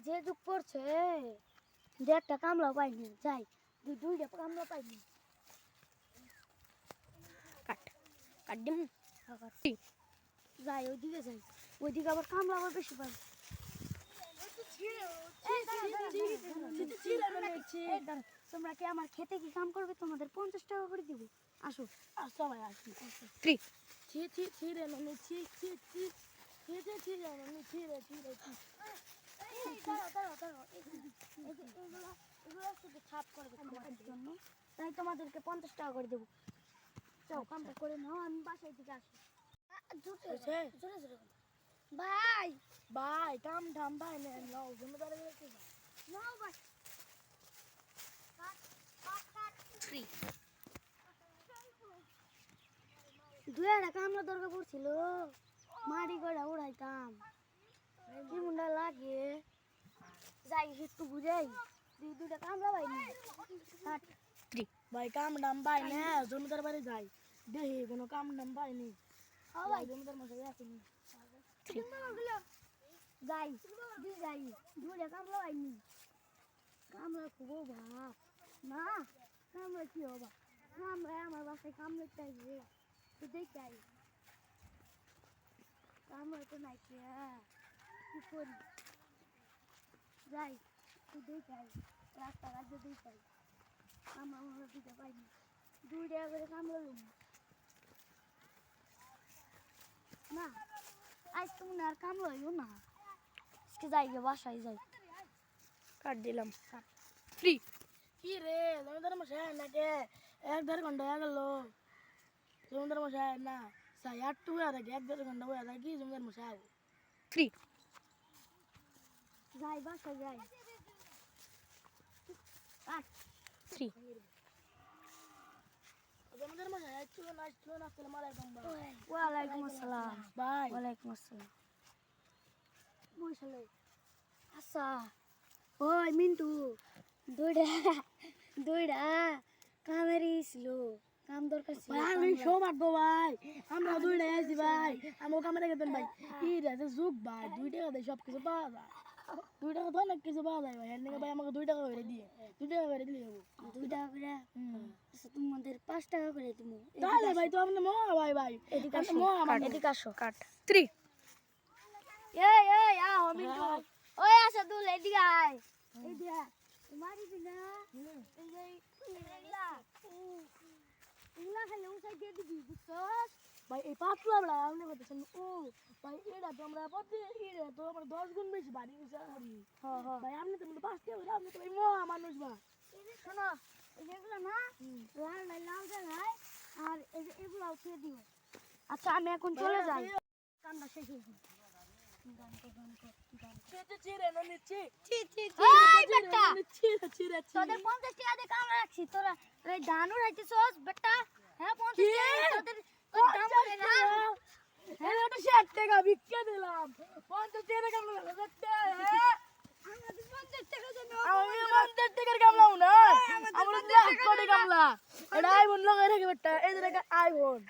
যে যুগ পড়ছে যে একটা কামলা পাইনি যাই দুইটা কামলা পাইনি কাট দিম যাই ওইদিকে যাই ওইদিকে আবার কামলা আবার বেশি পাই তোমরা কি আমার খেতে কি কাম করবে তোমাদের 50 টাকা করে দিব আসো আসো ভাই আসো ফ্রি ছিড়ে মানে ছিড়ে ছাপ করে জন্য তাই তোমাদেরকে 50 টাকা করে দেবো চাও কামটা করে নাও আমি বাসায় থেকে আসি ভাই ভাই কাম ধাম ভাই নাও জমিদার নাও ভাই ফ্রি দুই একটা কামলা দরকার পড়ছিল মাটি গড়া উড়াইতাম কি মুন্ডা লাগে যাই একটু বুঝাই দুইটা কামলা পাইনি ফ্রি ভাই কাম ধাম ভাই না জমিদার বাড়ি যাই দেখি কোনো কাম ধাম পাইনি ভাই জমিদার মশাই আসেনি যাই যাই দুইটা কামলা পাইনি কামলা খুব অভাব না কামলা কি অভাব কামলা আমার বাসায় কামলা চাইবে তো দেখাই কামলা তো নাই কি করি যাই তো দেখাই রাস্তাঘাট দেখাই কামলা আমরা দিতে পাইনি 2 টাকা করে কামলা লুম না আজ তুমি আর কামলা হইও না আজকে যাই গে বাসায় যাই কাট দিলাম ফ্রি কি রে জমিদার মশাই নাকি 1-1.5 ঘন্টা হয়ে গেল জমিদার মশাই না সাই 8 হয়ে থাকে 1-1.5 ঘন্টা হয়ে থাকে কি জমিদার মশাই ফ্রি যাই বাসায় যাই ফ্রি জমিদার মশাই চলো না আসসালামু আলাইকুম ভাই ওয়ালাইকুম আসসালাম ভাই ওয়ালাইকুম আসসালাম বসলে আচ্ছা ওই মিন্টু দুইটা কামেরি ছিল কাম দরকার ছিল ভাই আমি সৌভাগ্য ভাই আমরা 2 টাকা আছি ভাই আমি কামড়ে গেতেন ভাই কি রে যুগ ভাই 2 টাকা দিয়ে সব কিছু পাওয়া যায় 2 টাকা তো অনেক কিছু পাওয়া যায় ভাই এর ভাই আমাকে 2 টাকা করে দিয়ে 2 টাকা করে দিলে হবো 2 টাকা করে আচ্ছা তোমাদের 5 টাকা করে দিমু তাহলে ভাই তো আপনি মহা ভাই ভাই এদিকে আসো এদিকে আসো কাট 3 এই আও মিন্টু ওই আসো তুই এদিকে আয় এদিকে তোমারই দিনা এই যে ইংলা খালি উসাই দিয়ে দিবি বুঝছস ভাই এই পাতলা বড়া আপনি বলতেছেন ও ভাই এটা তো আমরা প্রতি এটা তো আমরা 10 গুণ বেশি বাড়ি গেছে করি ভাই আপনি তো 5 টাকা করে আপনি তো ভাই মহা মানুষ ভাই শোনো এই যেগুলো না লাল জায়গায় আর এই যে এগুলো উঠিয়ে দিও আচ্ছা আমি এখন চলে যাই কামটা শেষ হয়ে গেছে তোদের 50 টাকা দিয়ে কামড়া রাখছি তোরা এই ধান উড়াইতেছস বেটা হ্যাঁ 50 টাকা তোদের দাম করে না হ্যাঁ ওটা 60 টাকা বিক্রি দিলাম 50 টাকা কামলা আমাদের 50 টাকা জন্য আমি 50 টাকার কামলাও না আমরা 1 কোটি কামলা এটা আইফোন লাগাই রাখি বেটা এই যে আইফোন